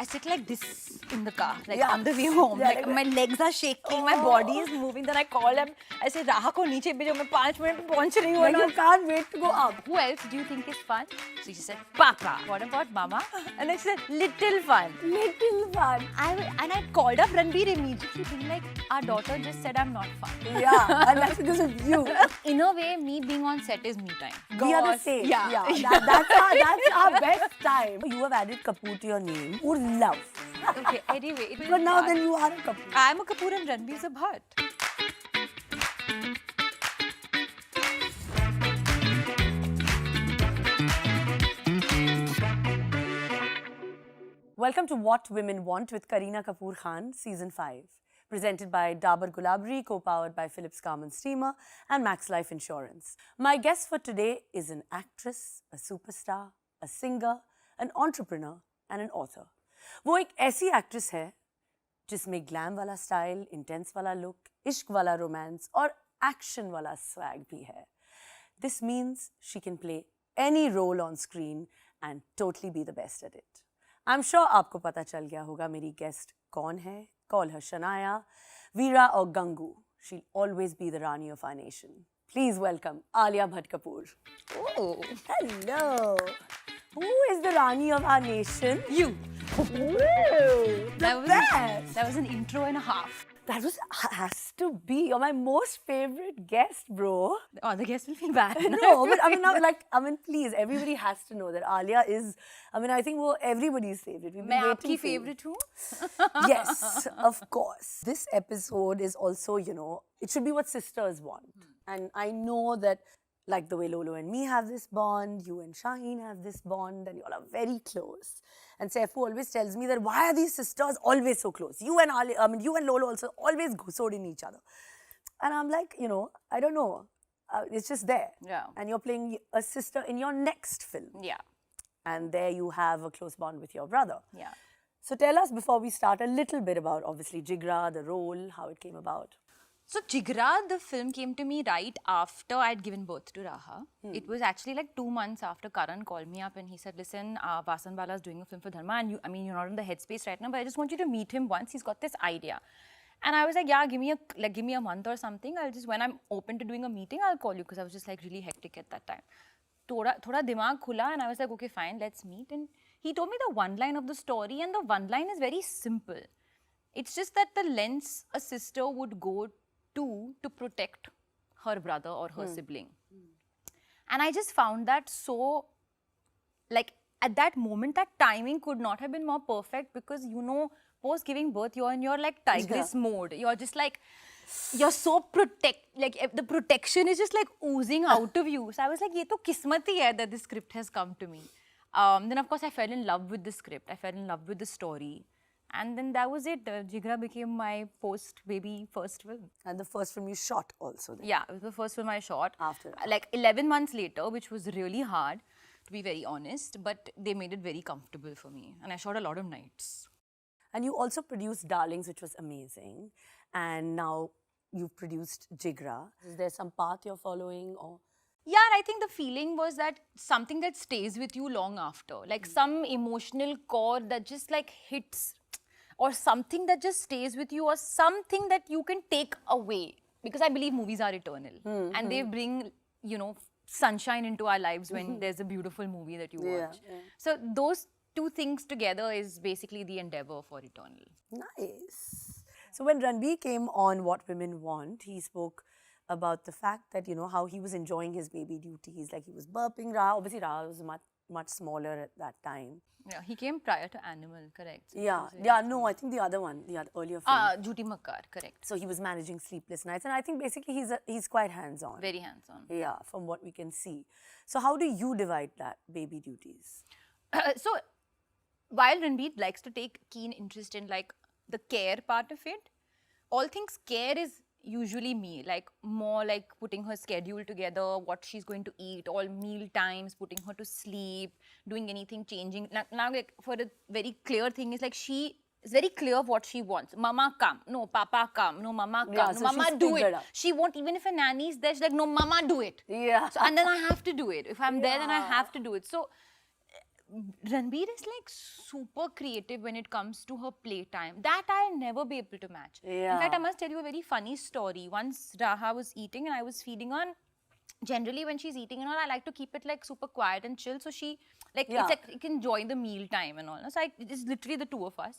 I sit like this in the car, like on the way home. Like my legs are shaking, my body is moving. Then I call him. I say, "Raha ko niche bhejo, मैं 5 minute में पहुंच रही हूँ." Like you can't wait to go up. Who else do you think is fun? So she said, "Papa." What about Mama? And I said, "Little fun." Little fun. And I called up Ranbir immediately, being like, "Our daughter just said I'm not fun." Yeah, and that's because of you. In a way, me being on set is me time. We are the same. Yeah. That's our best time. You have added Kapoor to your name. Kapoor love. Okay, anyway. It But now then you are a Kapoor. I'm a Kapoor and Ranbir's a Bhatt. Welcome to What Women Want with Kareena Kapoor Khan, Season 5. Presented by Dabur Gulabri, co-powered by Philips Carmen Steamer and Max Life Insurance. My guest for today is an actress, a superstar, a singer, an entrepreneur and an author. वो एक ऐसी actress है जिसमें glam वाला style, intense वाला look, इश्क वाला romance और एक्शन वाला स्वैग भी है. This means she can play any role on screen and totally be the best at it. I'm sure आपको पता चल गया होगा मेरी गेस्ट कौन है. Call her Shania, Veera or Gangu. She'll always be the Rani of our nation. Please welcome Alia Bhatt Kapoor. Oh, Hello. Who is the Rani of our nation? you. That was an intro and a half. That has to be. You're my most favorite guest, bro. Oh, the guest will feel bad. No, but please, everybody has to know that Alia is, I think we're everybody's favorite. We've been मैं waiting आपकी for you. favorite हूँ. Yes, of course. This episode is also, it should be what sisters want. And I know that, like the way Lolo and me have this bond, you and Shaheen have this bond, and you all are very close. And Saifu always tells me that why are these sisters always so close? You and you and Lolo also always sewed in each other. And I'm like, I don't know. It's just there. Yeah. And you're playing a sister in your next film. Yeah. And there you have a close bond with your brother. Yeah. So tell us before we start a little bit about obviously Jigra, the role, how it came about. So Jigra, the film came to me right after I'd given birth to Raha. It was actually like 2 months after Karan called me up and he said, "Listen, Vasan Bala is doing a film for Dharma and you're not in the headspace right now, but I just want you to meet him once. He's got this idea." And I was like, "Yeah, give me a month or something. When I'm open to doing a meeting, I'll call you," because I was just like really hectic at that time. Thoda dimag khula and I was like, "Okay, fine, let's meet." And he told me the one line of the story, and the one line is very simple. It's just that the lengths a sister would go to protect her brother or her sibling. And I just found that so, like at that moment, that timing could not have been more perfect because, post giving birth, you're in your like tigress mode. You're just like, you're so the protection is just like oozing out of you. So I was like, ye to kismat hi hai that this script has come to me. Then of course I fell in love with the script. I fell in love with the story. And then that was it. Jigra became my post-baby first film. And the first film you shot also then. Yeah, it was the first film I shot. After that. Like 11 months later, which was really hard, to be very honest. But they made it very comfortable for me. And I shot a lot of nights. And you also produced Darlings, which was amazing. And now you've produced Jigra. Is there some path you're following or? Yeah, and I think the feeling was that something that stays with you long after. Like some emotional chord that just like hits, or something that just stays with you, or something that you can take away. Because I believe movies are eternal. And they bring, sunshine into our lives when there's a beautiful movie that you watch. Yeah. So those two things together is basically the endeavor for eternal. Nice. So when Ranbir came on What Women Want, he spoke about the fact that, how he was enjoying his baby duties. Like he was burping Raha. Obviously, Raha was much smaller at that time. Yeah, he came prior to Animal, correct? So I think the other one, the earlier film. Jhuti Makkar, correct. So he was managing Sleepless Nights, and I think basically he's quite hands-on. Very hands-on. Yeah, from what we can see. So how do you divide that baby duties? So while Ranbir likes to take keen interest in like the care part of it, all things care is usually me, like more like putting her schedule together, what she's going to eat, all meal times, putting her to sleep, doing anything, changing. Now like for a very clear thing is like she is very clear of what she wants. Mama come, no Papa come, no Mama come, no so Mama she's do figured it. out. She won't, even if a nanny is there, she's like, no Mama do it. Yeah. So, and then I have to do it. If I'm there, then I have to do it. So Ranbir is like super creative when it comes to her playtime. That I'll never be able to match. Yeah. In fact, I must tell you a very funny story. Once Raha was eating and I was feeding on. Generally, when she's eating and all, I like to keep it like super quiet and chill. So she, like, Yeah. it's like you can enjoy the meal time and all. So it's literally the two of us.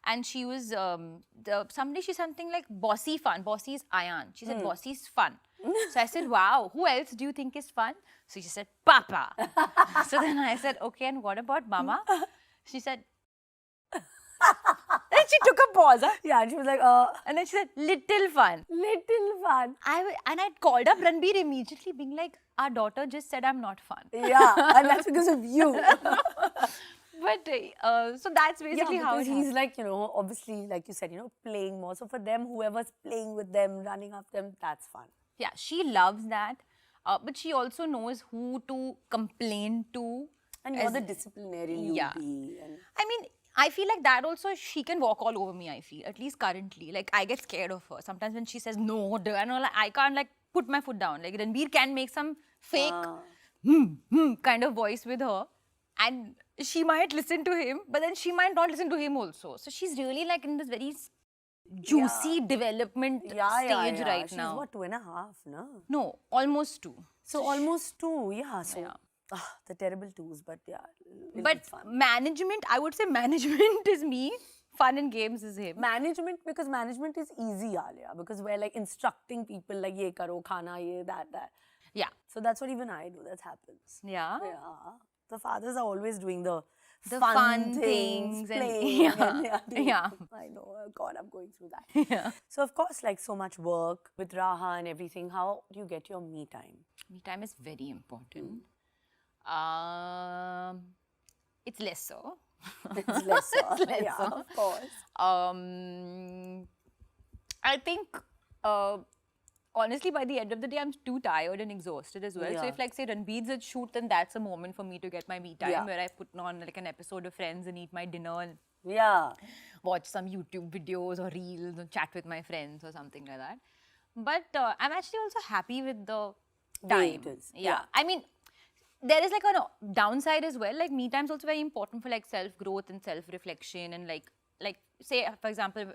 And she was, somebody, she's something like bossy fun. Bossy is Ayan. She said, bossy's fun. So I said, wow, who else do you think is fun? So she said, Papa. So then I said, okay, and what about Mama? She said, and she took a pause. Huh? Yeah, and she was like, And then she said, little fun. little fun. And I called up Ranbir immediately, being like, our daughter just said I'm not fun. Yeah, and that's because of you. But so that's basically Yeah, how because it he's like, you know, obviously, like you said, you know, playing more. So for them, whoever's playing with them, running after them, that's fun. Yeah, she loves that. But she also knows who to complain to. And you're the disciplinarian you'll Yeah. be. And I mean, I feel like that also, she can walk all over me, I feel. At least currently. Like, I get scared of her. Sometimes when she says no, and all, like, I can't, like, put my foot down. Like, Ranbir can make some fake kind of voice with her. And she might listen to him, but then she might not listen to him also. So she's really, like, in this very juicy development stage right She's now. what, 2.5, no? No, almost 2. So almost 2, yeah. So Yeah. the terrible 2s, but yeah. But it's fun. management, I would say management is me. Fun and games is him. Management, because management is easy, Alia, because we're like instructing people like ye karo, khana, ye, that. Yeah. So that's what even I do. That happens. Yeah. Yeah. The fathers are always doing the fun things and- playing. yeah, doing- yeah. I know. God, I'm going through that. Yeah. So of course, like so much work with Raha and everything. How do you get your me time? Me time is very important. It's lesser. It's lesser. It's lesser. Yeah, of course. I think, honestly, by the end of the day, I'm too tired and exhausted as well. So Yeah. if, like, say, Ranbir's at shoot, then that's a moment for me to get my me time, Yeah. where I put on, like, an episode of Friends and eat my dinner and Yeah. watch some YouTube videos or reels or chat with my friends or something like that. But I'm actually also happy with the time. Way it is. Yeah. Yeah. I mean, there is like a downside as well. Like me time is also very important for like self-growth and self-reflection and like say, for example,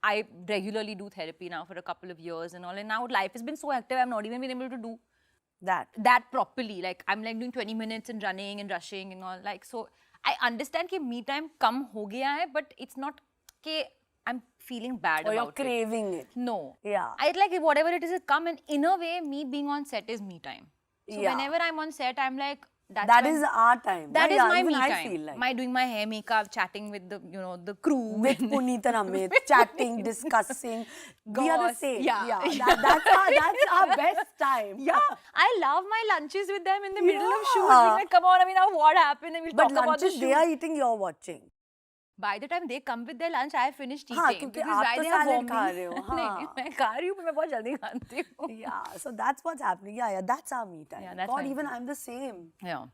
I regularly do therapy now for a couple of years and all. And now life has been so active, I've not even been able to do that properly. Like I'm like doing 20 minutes and running and rushing and all. Like, so I understand that me time come ho gaya hai, but it's not that I'm feeling bad Or about you're it. craving it. No. Yeah. I like whatever it is, it come, and in a way, me being on set is me time. So Yeah. whenever I'm on set, I'm like, That is our time. that is Yeah, my even me I time. feel like. My doing my hair, makeup, chatting with the the crew. With Puneet and Amit, chatting, discussing. We are the Goss, same. yeah. That's our best time. Yeah, I love my lunches with them in the middle of shoots. Being like, come on, I mean, now what happened? And we'll But talk about the lunches shoot. they are eating, you're watching. By the time they come with their lunch, I have finished eating. हाँ, क्योंकि because आप while तो they are salad warming- खा रहे हो, नहीं, हाँ. मैं खा रही हूँ, पर मैं बहुत जल्दी खाती हूँ. Yeah, so that's what's happening. Yeah, that's our me time. Yeah, that's God, my even me I'm the same. Yeah.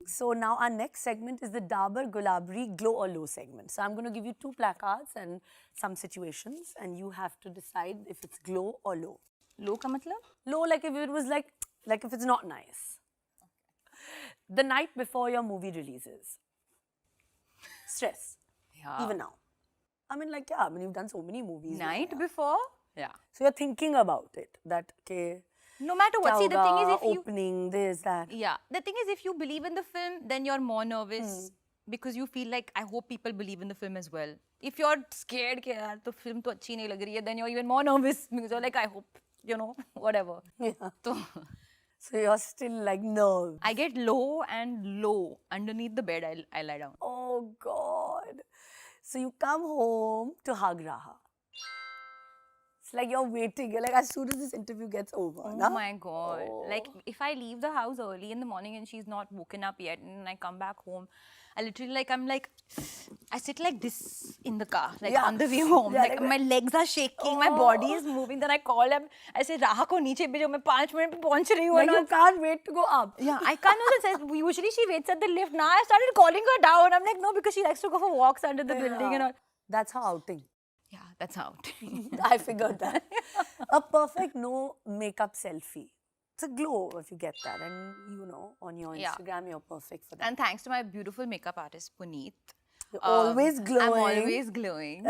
So now our next segment is the Dabur Gulabri Glow or Low segment. So I'm going to give you 2 placards and some situations, and you have to decide if it's glow or low. Low का मतलब? Low, like if it was like if it's not nice. The night before your movie releases. Stress. Yeah. Even now. I mean, like, yeah, I mean, you've done so many movies. Night before? Yeah. So you're thinking about it. That, okay, No matter what. See, the thing is, if you... opening, this, that. Yeah. The thing is, if you believe in the film, then you're more nervous because you feel like, I hope people believe in the film as well. If you're scared कि यार तो film तो अच्छी नहीं लग रही है, then you're even more nervous because you're like, I hope, whatever. Yeah. So So you're still like nerves. I get low and low. Underneath the bed, I lie down. Oh, God. So you come home to hug Raha. It's like you're waiting. You're like, as soon as this interview gets over. Oh na? my God. Oh. Like, if I leave the house early in the morning and she's not woken up yet and I come back home, I literally I sit like this in the car, like Yeah. on the way home. Yeah, like my legs are shaking, my body is moving. Then I call them. I say, Raha ko niche bhejo, मैं 5 minute पे पहुंच रही हूँ. Like you can't wait to go up. Yeah, I can't also. Usually she waits at the lift. Now I started calling her down. I'm like, no, because she likes to go for walks under the building and all. That's her outing. Yeah, that's out. I figured that. A perfect no makeup selfie. it's a glow if you get that. And you know, on your Yeah. Instagram, you're perfect for that. And thanks to my beautiful makeup artist, Puneet. You're always I'm glowing. always glowing.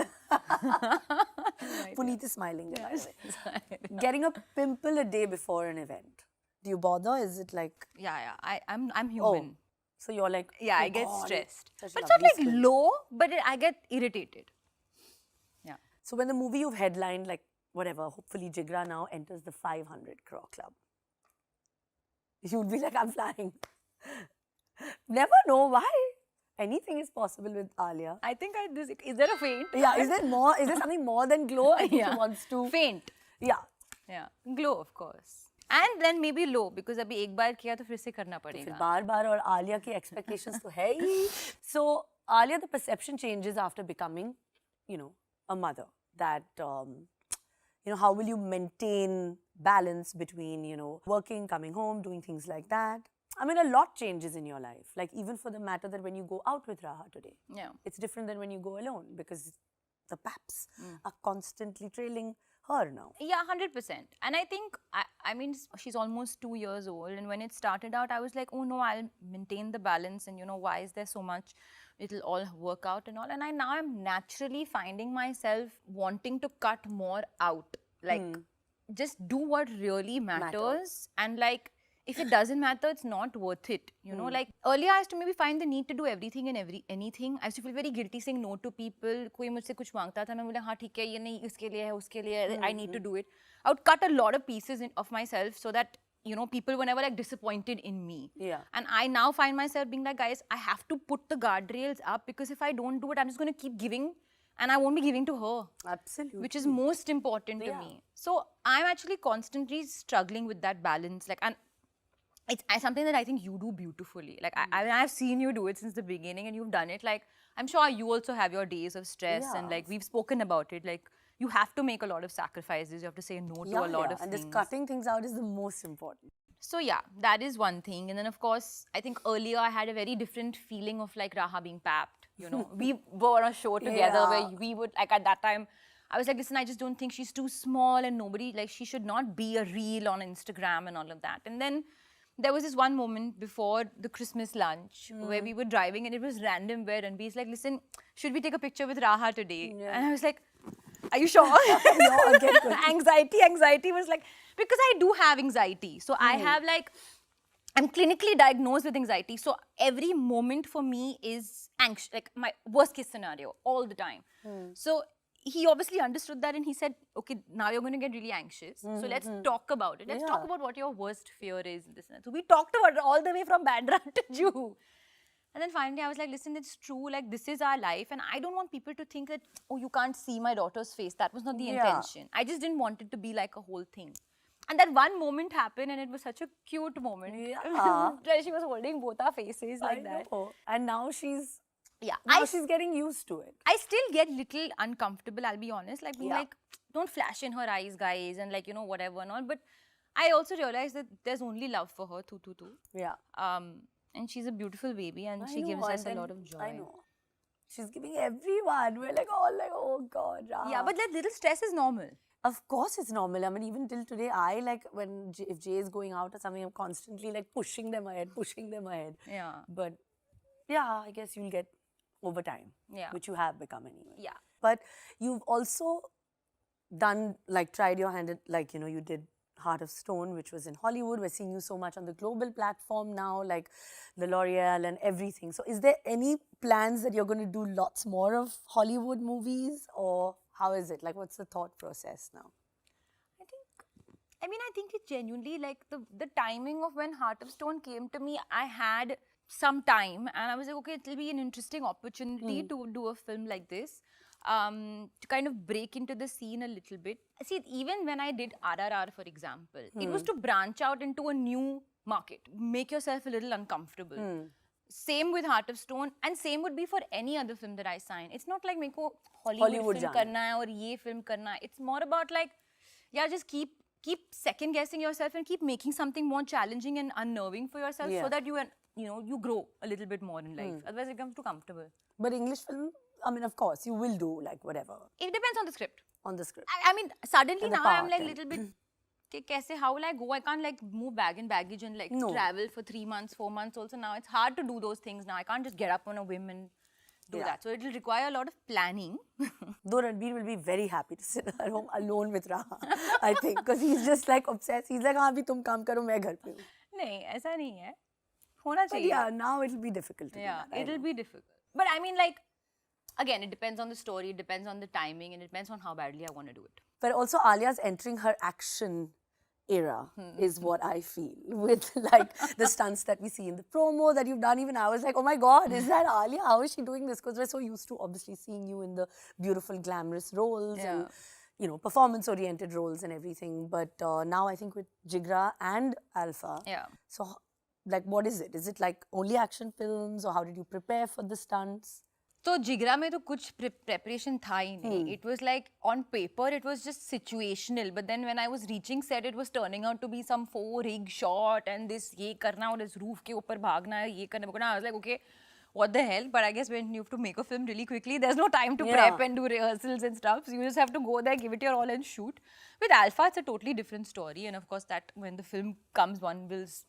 Puneet is smiling there, by the way. Getting a pimple a day before an event. Do you bother? Is it like, Yeah. I'm human. so you're like, Yeah, oh I get God, stressed. such But it's not lovely like skin. low, but I get irritated. Yeah. So when the movie you've headlined, like whatever, hopefully Jigra now enters the 500 crore club, you'd be like, I'm flying. Never know why. Anything is possible with Alia. I think is there a faint? Yeah, is there more? Is there something more than glow? I think she wants to. Faint. Yeah. Yeah. Glow, of course. And then maybe low, because अभी एक बार किया तो फिर से करना फिर पड़ेगा. बार-बार और आलिया की expectations तो है ही. So Alia, the perception changes after becoming, you know, a mother. That you know, how will you maintain balance between, you know, working, coming home, doing things like that? I mean, a lot changes in your life. Like even for the matter that when you go out with Raha today, Yeah. it's different than when you go alone because the paps are constantly trailing her now. Yeah, 100%. And I think, I mean, she's almost 2 years old. And when it started out, I was like, oh no, I'll maintain the balance. And you know, why is there so much? It'll all work out and all. And now I'm naturally finding myself wanting to cut more out. Like, just do what really matters. And like, if it doesn't matter, it's not worth it. You know, like earlier I used to maybe find the need to do everything and anything. I used to feel very guilty saying no to people. कोई मुझसे कुछ मांगता था, मैं बोला हाँ ठीक है, ये नहीं इसके लिए है, उसके लिए है. I need to do it. I would cut a lot of pieces of myself so that, you know, people were never like disappointed in me. Yeah. And I now find myself being like, guys, I have to put the guardrails up because if I don't do it, I'm just going to keep giving and I won't be giving to her. Absolutely. Which is most important to me. So I'm actually constantly struggling with that balance. Like, and it's something that I think you do beautifully. Like I've seen you do it since the beginning, and you've done it. Like I'm sure you also have your days of stress, and like we've spoken about it. Like you have to make a lot of sacrifices. You have to say no to a lot of and things. just cutting things out is the most important. So yeah, that is one thing. And then of course, I think earlier I had a very different feeling of like Raha being papped. You know, we were on a show together where we would like at that time. I was like, listen, I just don't think she's too small, and nobody like she should not be a reel on Instagram and all of that. And then there was this one moment before the Christmas lunch where we were driving and it was random where Ranveer's like, listen, should we take a picture with Raha today? And I was like, are you sure? Anxiety was like, because I do have anxiety. So I have like, I'm clinically diagnosed with anxiety. So every moment for me is anxious, like my worst case scenario all the time. So he obviously understood that and he said, okay, now you're going to get really anxious. So let's talk about it. Let's talk about what your worst fear is. This and that. So we talked about it all the way from Bandra to Juhu. And then finally I was like, listen, it's true. Like this is our life. And I don't want people to think that, oh, you can't see my daughter's face. That was not the intention. I just didn't want it to be like a whole thing. And that one moment happened and it was such a cute moment. Yeah. Where she was holding both our faces like that. And now she's... Yeah, now she's getting used to it. I still get little uncomfortable, I'll be honest. Like being like, don't flash in her eyes, guys, and like, you know, whatever and all. But I also realized that there's only love for her, tu. Yeah. And she's a beautiful baby and she gives us a lot of joy. I know. She's giving everyone. We're like all like, oh God, Raha. Yeah, but that little stress is normal. Of course it's normal. I mean, even till today, I like when if Jay is going out or something, I'm constantly like pushing them ahead. Yeah. But yeah, I guess you'll get over time, which you have become anyway. Yeah. But you've also done, like, tried your hand at, like, you know, you did Heart of Stone, which was in Hollywood. We're seeing you so much on the global platform now, like the L'Oreal and everything. So is there any plans that you're going to do lots more of Hollywood movies, or how is it? Like, what's the thought process now? I think it genuinely, like the timing of when Heart of Stone came to me, I had some time and I was like, okay, it'll be an interesting opportunity to do a film like this, to kind of break into the scene a little bit. See, even when I did RRR, for example, it was to branch out into a new market, make yourself a little uncomfortable. Same with Heart of Stone, and same would be for any other film that I sign. It's not like meko Hollywood film karna hai or ye film karna hai. It's more about like, yeah, just keep second guessing yourself and keep making something more challenging and unnerving for yourself so that you grow a little bit more in life. Otherwise it becomes too comfortable. But English film, I mean, of course, you will do like whatever. It depends on the script. On the script. I mean, suddenly And the now I'm part like and- little bit how will I go? I can't like move bag and baggage and like No. travel for 3 months, 4 months also now. It's hard to do those things now. I can't just get up on a whim and do Yeah. that. So it'll require a lot of planning. Though Ranbir will be very happy to sit at home alone with Raha, I think, because he's just like obsessed. He's like, हाँ अभी तुम काम करो मैं घर पे हूँ. नहीं, ऐसा नहीं है. होना But चाहिए. yeah, now it'll be difficult to do Yeah, that. I it'll know. be difficult. But I mean, like, again, it depends on the story, it depends on the timing, and it depends on how badly I want to do it. But also Alia's entering her action era is what I feel with like the stunts that we see in the promo that you've done. Even I was like, oh my God, is that Alia? How is she doing this? Because we're so used to obviously seeing you in the beautiful glamorous roles and, you know, performance oriented roles and everything. But now I think with Jigra and Alpha. Yeah. So like, what is it? Is it like only action films or how did you prepare for the stunts? So Jigra में तो कुछ preparation था ही नहीं. It was like on paper it was just situational, but then when I was reaching set it was turning out to be some 4-rig shot and this ये करना और इस roof के ऊपर भागना है ये करना. I was like, okay, what the hell? But I guess when you have to make a film really quickly, there's no time to prep and do rehearsals and stuff. So you just have to go there, give it your all and shoot. With Alpha, it's a totally different story, and of course that when the film comes,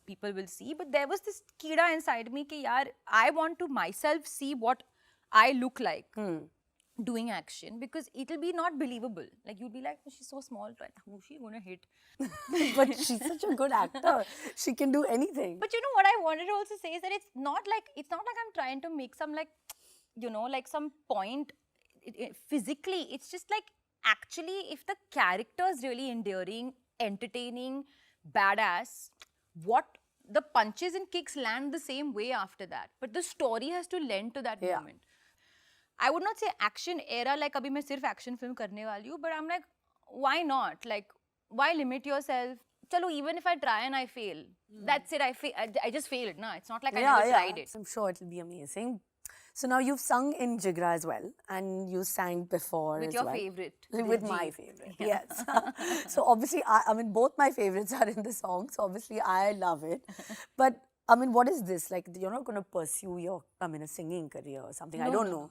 people will see. But there was this kida inside me कि यार, I want to myself see what I look like doing action because it'll be not believable. Like you'll be like, oh, she's so small, but who's she gonna hit? But she's such a good actor. She can do anything. But you know what I wanted to also say is that it's not like I'm trying to make some like, you know, like some point physically. It's just like actually if the character is really endearing, entertaining, badass, the punches and kicks land the same way after that. But the story has to lend to that moment. I would not say action era like abhi main sirf action film karne wali hu, but I'm like, why not? Like, why limit yourself? Chalo, even if I try and I fail, that's it. I just failed. No, it's not like I never tried it. I'm sure it'll be amazing. So now you've sung in Jigra as well, and you sang before With as your well. favorite. With my favorite, yes. So obviously, I mean, both my favorites are in the song, so obviously I love it. But I mean, what is this? Like, you're not going to pursue your, a singing career or something. I don't know.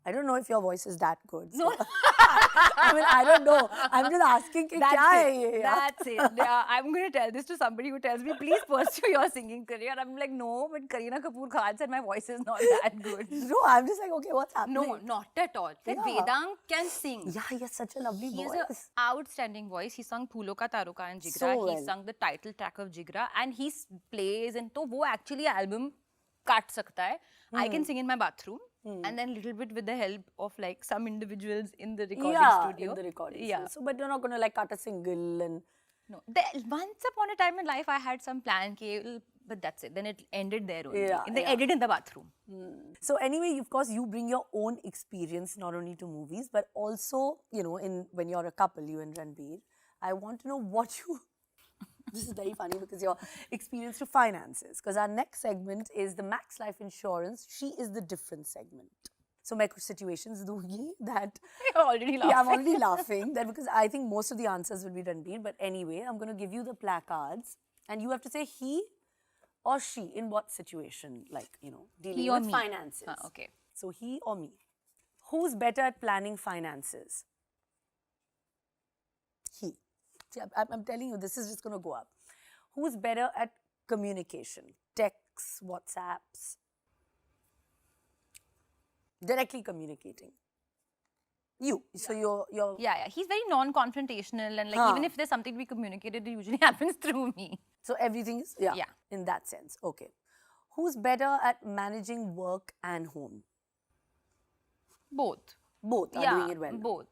I don't know if your voice is that good. So. I mean, I don't know. I'm just asking कि क्या है ये? That's it. Yeah, I'm going to tell this to somebody who tells me, please pursue your singing career. I'm like, no, but Kareena Kapoor Khan said my voice is not that good. No, I'm just like, okay, what's happening? No, not at all. Like Vedang can sing. Yeah, he has such a lovely He voice. has an outstanding voice. He sung Phoolon Ka Taroka and Jigra. So He well. sung the title track of Jigra and he plays and तो वो actually album काट सकता है. I can sing in my bathroom. And then little bit with the help of like some individuals in the recording studio. In the recording studio. So, but you're not going to like cut a single and... No. Once upon a time in life, I had some plan, but that's it. Then it ended there only. They edit in the bathroom. So anyway, of course, you bring your own experience not only to movies, but also, you know, when you're a couple, you and Ranbir, I want to know what you... This is very funny because your experience to finances. Because our next segment is the Max Life Insurance. She is the different segment. So मैं कुछ situations दूँगी that... You're already laughing. Yeah, I'm already laughing. That because I think most of the answers will be Ranbir. But anyway, I'm going to give you the placards. And you have to say he or she in what situation. Like, you know, dealing He or with me. finances. Okay. So he or me. Who's better at planning finances? He. See, I'm telling you, this is just going to go up. Who's better at communication? Texts, WhatsApps? Directly communicating. You. So you're... Yeah. He's very non-confrontational and like even if there's something to be communicated, it usually happens through me. So everything is... Yeah. In that sense. Okay. Who's better at managing work and home? Both. Both are doing it well. Both.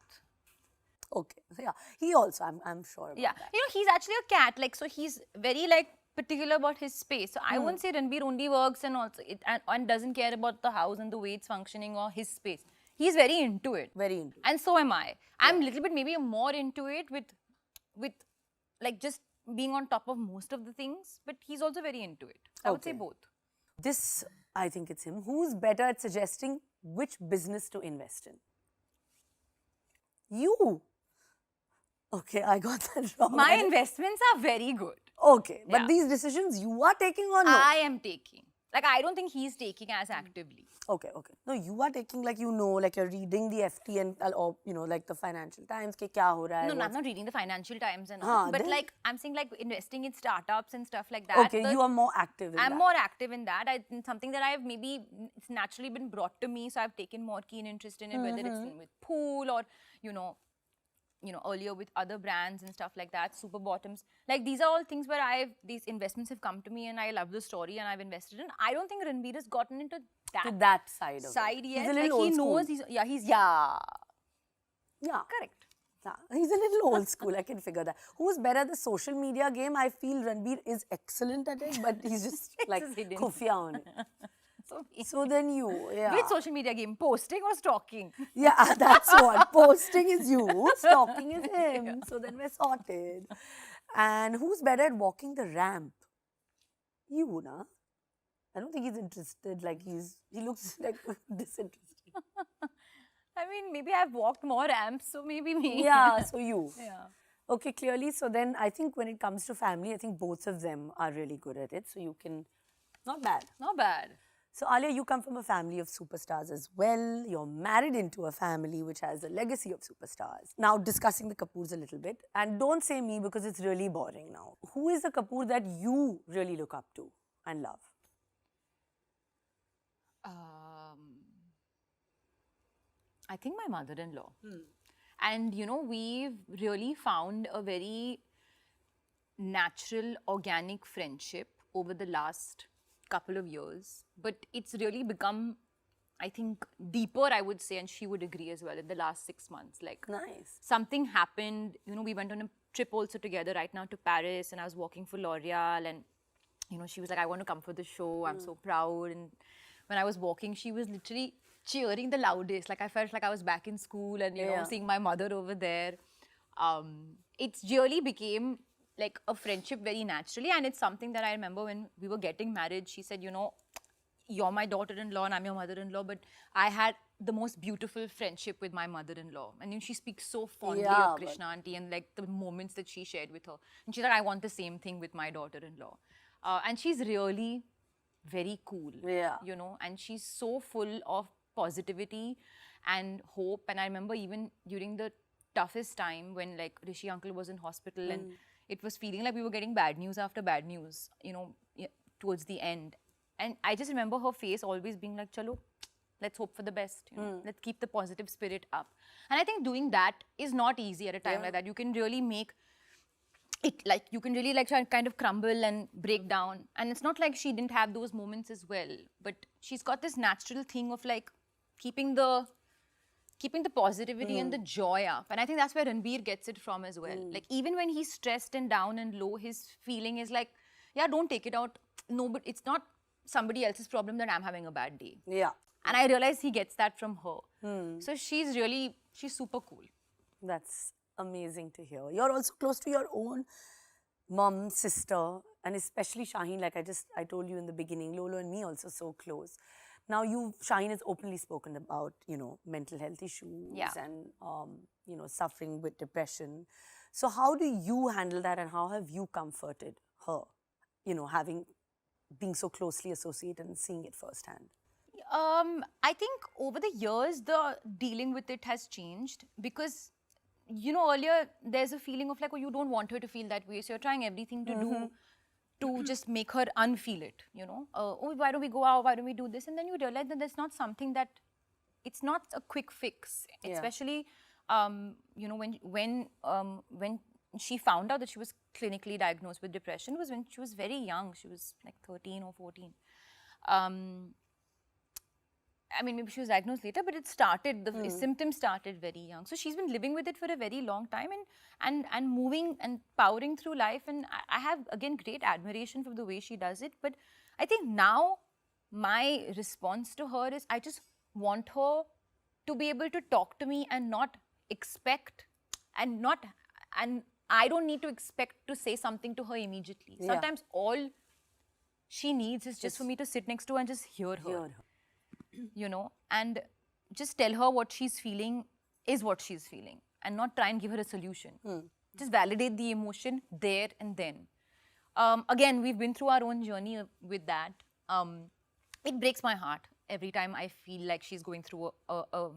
Okay. So yeah. He also, I'm sure about that. You know, he's actually a cat. Like, so he's very like particular about his space. So I won't say Ranbir only works and also and doesn't care about the house and the way it's functioning or his space. He's very into it. Very into it. And so am I. I'm a little bit maybe more into it with like just being on top of most of the things. But he's also very into it. I would say both. This, I think it's him. Who's better at suggesting which business to invest in? You. Okay, I got that wrong. My investments are very good. Okay, but these decisions you are taking or no? I am taking. Like, I don't think he's taking as actively. Okay. No, you are taking like like you're reading the FT and or like the Financial Times. Ke kya ho raha hai, No, what's- I'm not reading the Financial Times and all. हाँ, But then- like, I'm saying like investing in startups and stuff like that. Okay, you are more active in I'm that. more active in that. Something that I've maybe it's naturally been brought to me, so I've taken more keen interest in it, whether it's with Pool or you know earlier with other brands and stuff like that, Super Bottoms. Like these are all things where these investments have come to me and I love the story and I've invested in. I don't think Ranveer has gotten into To that side of side it. yet. He's a Like little he old school. knows he's Yeah. correct. Yeah, he's a little old school. I can figure that. Who's better at the social media game? I feel Ranbir is excellent at it, but he's just like his hidden. khufia on it. So, So then you, yeah. which social media game? Posting or stalking? Yeah, that's what. Posting is you, stalking is him. So then we're sorted. And who's better at walking the ramp? You, na? I don't think he's interested. Like he looks like disinterested. I mean, maybe I've walked more ramps, so maybe me. Yeah, so you. Yeah. Okay, clearly. So then I think when it comes to family, I think both of them are really good at it. So you can, not bad. Not bad. So Alia, you come from a family of superstars as well. You're married into a family which has a legacy of superstars. Now discussing the Kapoors a little bit. And don't say me because it's really boring now. Who is the Kapoor that you really look up to and love? I think my mother-in-law. And we've really found a very natural, organic friendship over the last couple of years. But it's really become, I think, deeper, I would say, and she would agree as well, in the last 6 months. Like, Nice. something happened, we went on a trip also together right now to Paris, and I was working for L'Oreal, and, she was like, I want to come for the show, I'm so proud. And when I was walking, she was literally cheering the loudest. Like, I felt like I was back in school and, seeing my mother over there. It's really became like a friendship very naturally, and it's something that I remember when we were getting married, she said, you're my daughter-in-law and I'm your mother-in-law, but I had the most beautiful friendship with my mother-in-law. And she speaks so fondly of Krishna auntie and like the moments that she shared with her. And she's like, I want the same thing with my daughter-in-law. And she's really very cool, and she's so full of positivity and hope. And I remember even during the toughest time when like Rishi uncle was in hospital and it was feeling like we were getting bad news after bad news, towards the end. And I just remember her face always being like, chalo, let's hope for the best. Let's keep the positive spirit up. And I think doing that is not easy at a time like that. You can really make it like, you can really like try and kind of crumble and break down. And it's not like she didn't have those moments as well. But she's got this natural thing of like keeping the positivity and the joy up. And I think that's where Ranveer gets it from as well. Like even when he's stressed and down and low, his feeling is like, yeah, don't take it out. No, but it's not somebody else's problem that I'm having a bad day. Yeah. And I realize he gets that from her. So she's super cool. That's amazing to hear. You're also close to your own mom, sister, and especially Shaheen, like I told you in the beginning, Lolo and me also so close. Now Shaheen has openly spoken about, mental health issues and, suffering with depression. So how do you handle that and how have you comforted her, being so closely associated and seeing it firsthand? I think over the years, the dealing with it has changed because, earlier there's a feeling of like, oh, you don't want her to feel that way. So you're trying everything to do to just make her unfeel it, oh, why don't we go out? Why don't we do this? And then you realize that there's not something that, it's not a quick fix, especially, when she found out that she was clinically diagnosed with depression was when she was very young. She was like 13 or 14. I mean, maybe she was diagnosed later, but it started, the symptoms started very young. So she's been living with it for a very long time and moving and powering through life. And I have, again, great admiration for the way she does it. But I think now my response to her is I just want her to be able to talk to me and not expect and I don't need to expect to say something to her immediately. Sometimes all she needs is just for me to sit next to her and just hear her. And just tell her what she's feeling is what she's feeling and not try and give her a solution. Just validate the emotion there and then. Again, we've been through our own journey with that. it breaks my heart every time I feel like she's going through a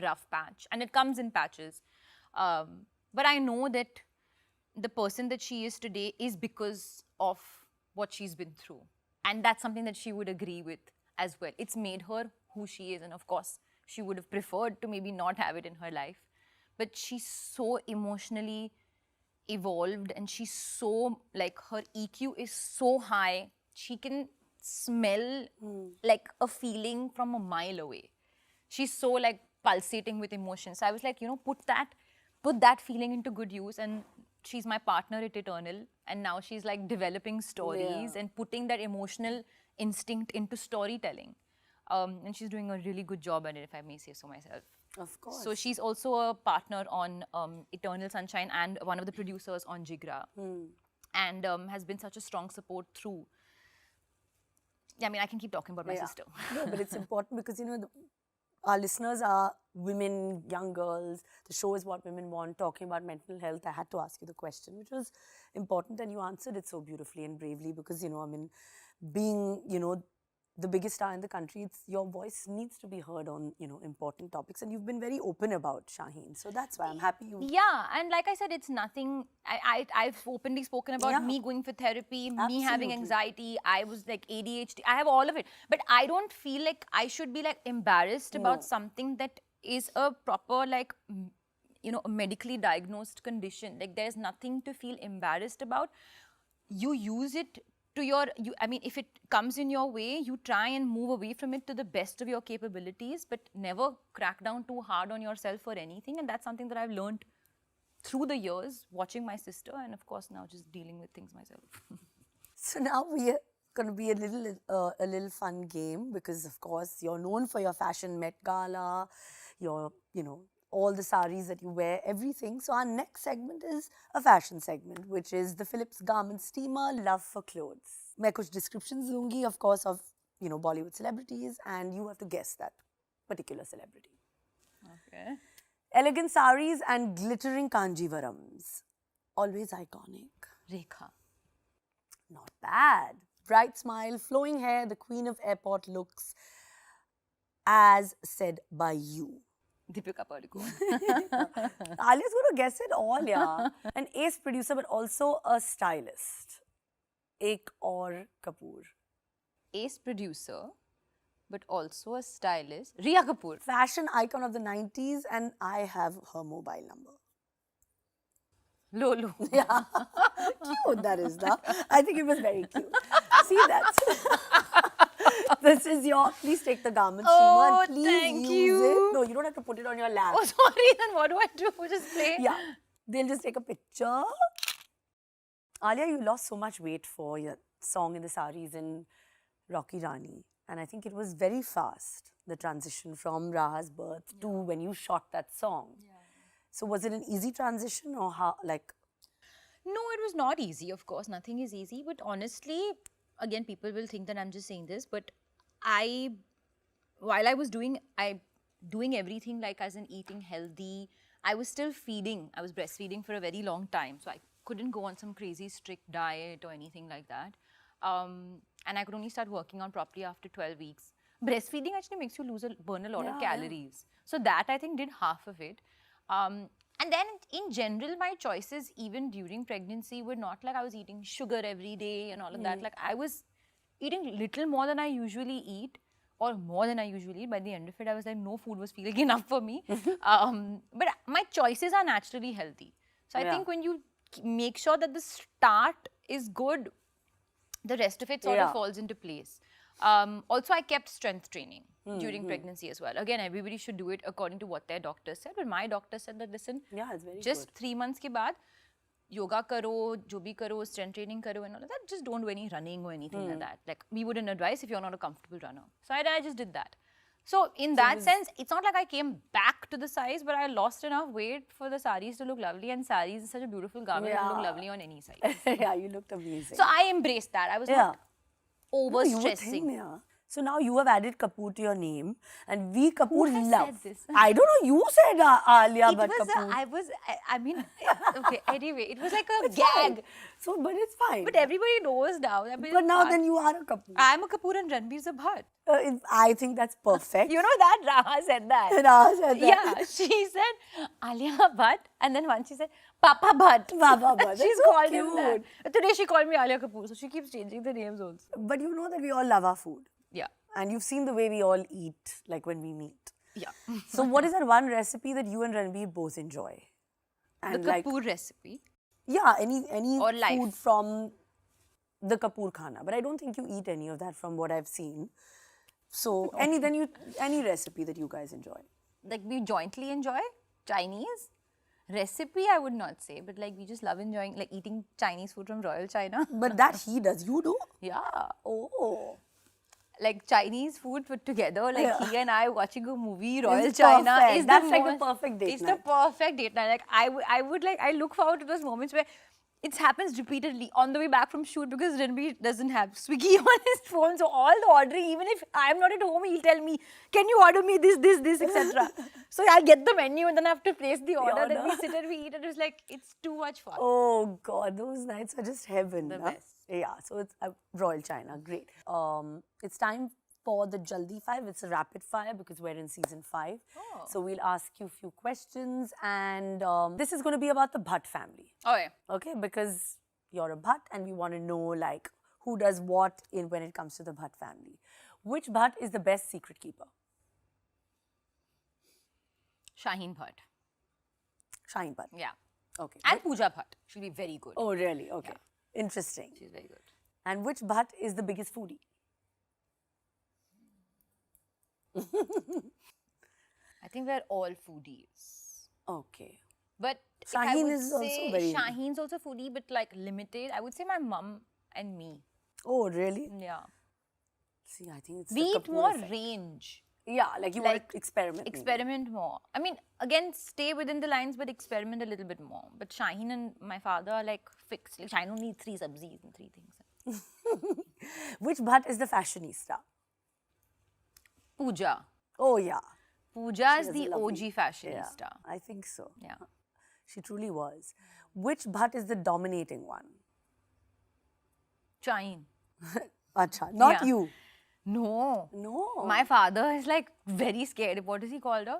rough patch, and it comes in patches. But I know that the person that she is today is because of what she's been through, and that's something that she would agree with as well. It's made her who she is, and of course, she would have preferred to maybe not have it in her life. But she's so emotionally evolved, and she's so, like, her EQ is so high. She can smell like a feeling from a mile away. She's so, like, pulsating with emotion. So I was like, put that feeling into good use. And she's my partner at Eternal, and now she's like developing stories and putting that emotional instinct into storytelling. And she's doing a really good job at it, if I may say so myself. Of course. So she's also a partner on Eternal Sunshine and one of the producers on Jigra, and has been such a strong support through. Yeah, I mean, I can keep talking about my sister. No, but it's important because, our listeners are women, young girls. The show is what women want, talking about mental health. I had to ask you the question, which was important, and you answered it so beautifully and bravely because, being, the biggest star in the country, your voice needs to be heard on, important topics. And you've been very open about Shaheen. So that's why I'm happy you... Yeah, and like I said, it's nothing... I've openly spoken about me going for therapy, me having anxiety. I was like ADHD. I have all of it. But I don't feel like I should be like embarrassed about something that is a proper, like, a medically diagnosed condition. Like, there's nothing to feel embarrassed about. You use it to I mean, if it comes in your way, you try and move away from it to the best of your capabilities, but never crack down too hard on yourself for anything. And that's something that I've learned through the years, watching my sister, and of course now just dealing with things myself. So now we're going to be a little fun game because, of course, you're known for your fashion Met Gala, your, all the saris that you wear, everything. So our next segment is a fashion segment, which is the Philips Garment Steamer Love for Clothes. मैं कुछ descriptions दूंगी, of course, of, Bollywood celebrities, and you have to guess that particular celebrity. Okay. Elegant saris and glittering kanjivarams. Always iconic. Rekha. Not bad. Bright smile, flowing hair, the queen of airport looks, as said by you. Deepika Padukone. Alia's going to guess it all, yeah. An ace producer, but also a stylist. Ek aur Kapoor. Ace producer, but also a stylist. Rhea Kapoor. Fashion icon of the 90s, and I have her mobile number. Lolo. Yeah. Cute that is, now. I think it was very cute. See that? This is your... Please take the garment steamer and please thank use you. it. No, you don't have to put it on your lap. Oh, sorry. Then what do I do? Just play? Yeah. They'll just take a picture. Alia, you lost so much weight for your song in the saris in Rocky Rani. And I think it was very fast, the transition from Raha's birth to when you shot that song. Yeah. So was it an easy transition or how, like... No, it was not easy, of course. Nothing is easy. But honestly, again, people will think that I'm just saying this, but while I was doing everything, like as in eating healthy, I was still feeding. I was breastfeeding for a very long time. So I couldn't go on some crazy strict diet or anything like that. And I could only start working on properly after 12 weeks. Breastfeeding actually makes you burn a lot of calories. So that, I think, did half of it. And then in general, my choices, even during pregnancy, were not like I was eating sugar every day and all of that. Like, I was eating little more than I usually eat, or more than I usually eat. By the end of it, I was like, no food was feeling enough for me. But my choices are naturally healthy. So I think when you make sure that the start is good, the rest of it sort of falls into place. Also, I kept strength training during pregnancy as well. Again, everybody should do it according to what their doctor said. But my doctor said that, listen, it's very just good. 3 months ke baad, yoga karo, jo bhi karo, strength training karo and all of that. Just don't do any running or anything like that. Like, we wouldn't advise if you're not a comfortable runner. So I just did that. So in that sense, it's not like I came back to the size, but I lost enough weight for the saris to look lovely. And saris is such a beautiful garment to look lovely on any size. Yeah, you looked amazing. So I embraced that. I was not overstressing. So now you have added Kapoor to your name, and we Kapoor has love. said this? I don't know. You said Alia It Bhatt was Kapoor. I mean, okay, anyway, it was like a It's gag. fine. So, but it's fine. But everybody knows now. I mean, But now then you are a Kapoor. I'm a Kapoor and Ranbir's a Bhatt. I think that's perfect. You know that Raha said that. Raha said that. Yeah, she said Alia Bhatt, and then once she said Papa Bhatt. Papa Bhatt. She's That's so called him that. cute. But today she called me Alia Kapoor, so she keeps changing the names also. But you know that we all love our food. Yeah, And you've seen the way we all eat, like when we meet. yeah. So what is that one recipe that you and Ranbir both enjoy? The And like, Kapoor recipe. yeah, any Or life. food from the Kapoor Khana. But I don't think you eat any of that from what I've seen. So any recipe that you guys enjoy. Like we jointly enjoy Chinese. Recipe, I would not say, but like we just love enjoying, like eating Chinese food from Royal China. But that he does. You do? Yeah. Oh. Like Chinese food put together, like Yeah. he and I watching a movie, Royal It's China perfect. is That's the like the most, perfect date It's night. the perfect date night. Like I would like, I look forward to those moments where it happens repeatedly on the way back from shoot because Ranbir doesn't have Swiggy on his phone. So all the ordering, even if I'm not at home, he'll tell me, can you order me this, etc. So I get the menu and then I have to place the order. Then we order. sit and we eat and it's like, it's too much fun. Oh God, those nights are just heaven. The huh? best. Yeah, so it's Royal China, great. It's time for the Jaldi 5. It's a rapid fire because we're in season 5. Oh. So we'll ask you a few questions and this is going to be about the Bhatt family. Oh yeah. Okay, because you're a Bhatt and we want to know like who does what in when it comes to the Bhatt family. Which Bhatt is the best secret keeper? Shaheen Bhatt. Shaheen Bhatt. Yeah. Okay. And Pooja Bhatt. She'll be very good. Oh, really? Okay. Interesting. She's very good. And which Bhatt is the biggest foodie? I think we're all foodies. Okay. But if I Shaheen would is also say very- Shaheen's also foodie, but like limited. I would say my mum and me. Oh, really? Yeah. See, I think it's We the eat Kapoor more effect. range. Yeah, like you want Like, to experiment. maybe. Experiment more. I mean, again, stay within the lines, but experiment a little bit more. But Shaheen and my father are like fixed. Like Shaheen only eats 3 sabzis and 3 things. Which Bhatt is the fashionista? Pooja. Oh, yeah. Pooja is has the a lovely- OG fashionista. I think so. Yeah. She truly was. Which Bhatt is the dominating one? Shaheen. Acha, not Yeah. you. No. No. My father is like very scared. What does he call her?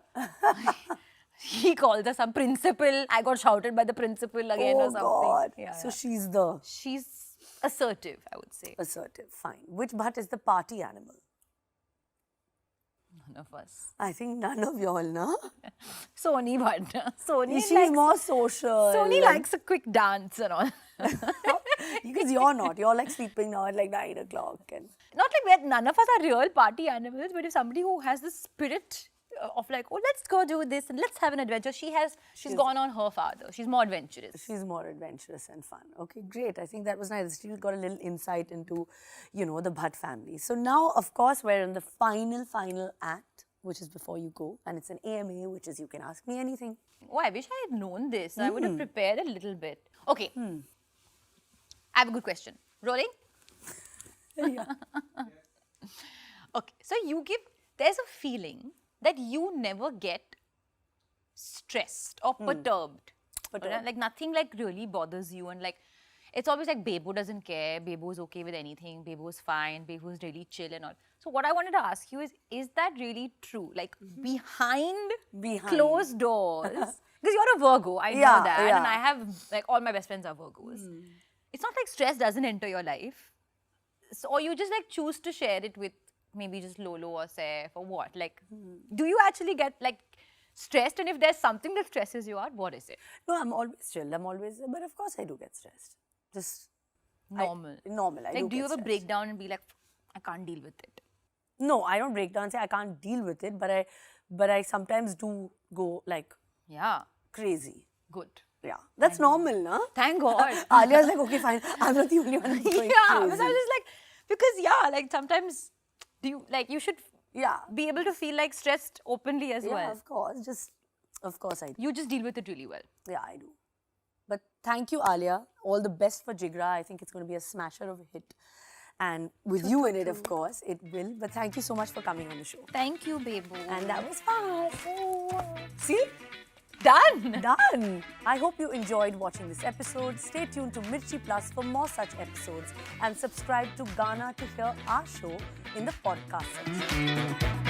He calls her some principal. I got shouted by the principal again oh, or something. God. Yeah, So yeah. she's the She's assertive, I would say. assertive. Fine. Which Bhatt is the party animal? None of us. I think none of y'all, no? Sony Bhatt. Sony She's likes, more social. Sony and- likes a quick dance and all. Because you're not. You're like sleeping now at like 9 o'clock. And Not like that. None of us are real party animals, but if somebody who has the spirit of like, oh, let's go do this and let's have an adventure. She's gone on her father. She's more adventurous. she's more adventurous and fun. Okay, great. I think that was nice. She got a little insight into, you know, the Bhatt family. So now, of course, we're in the final act, which is before you go. And it's an AMA, which is you can ask me anything. Oh, I wish I had known this. I would have prepared a little bit. Okay. I have a good question. Rolling? Yeah. Okay. So there's a feeling that you never get stressed or perturbed. Perturbed. Like nothing like really bothers you and like, it's always like Bebo doesn't care, Bebo's okay with anything, Bebo's fine, Bebo's really chill and all. So what I wanted to ask you is that really true? Like behind closed doors, because you're a Virgo, I know Yeah, that, yeah. and I have like all my best friends are Virgos. It's not like stress doesn't enter your life, so, or you just like choose to share it with maybe just Lolo or Saif or what? Like, do you actually get like stressed? And if there's something that stresses you out, what is it? No, I'm always chill. But of course I do get stressed. Just Normal. normal. I Like, do you get have a stressed. breakdown and be like, I can't deal with it? No, I don't break down and say I can't deal with it, but I sometimes do go like Yeah, crazy. good. Yeah, that's normal, no? Thank God. Alia's like, okay, fine. I'm not the only one who's going yeah, crazy. but I was just like, because yeah, like sometimes you should Yeah. be able to feel like stressed openly as Yeah, well. of course. Of course I do. You just deal with it really well. Yeah, I do. But thank you, Alia. All the best for Jigra. I think it's going to be a smasher of a hit. And with you in it, of course, it will. But thank you so much for coming on the show. Thank you, Bebo. And that was fast. See? Done. Done. I hope you enjoyed watching this episode. Stay tuned to Mirchi Plus for more such episodes and subscribe to Ghana to hear our show in the podcast section.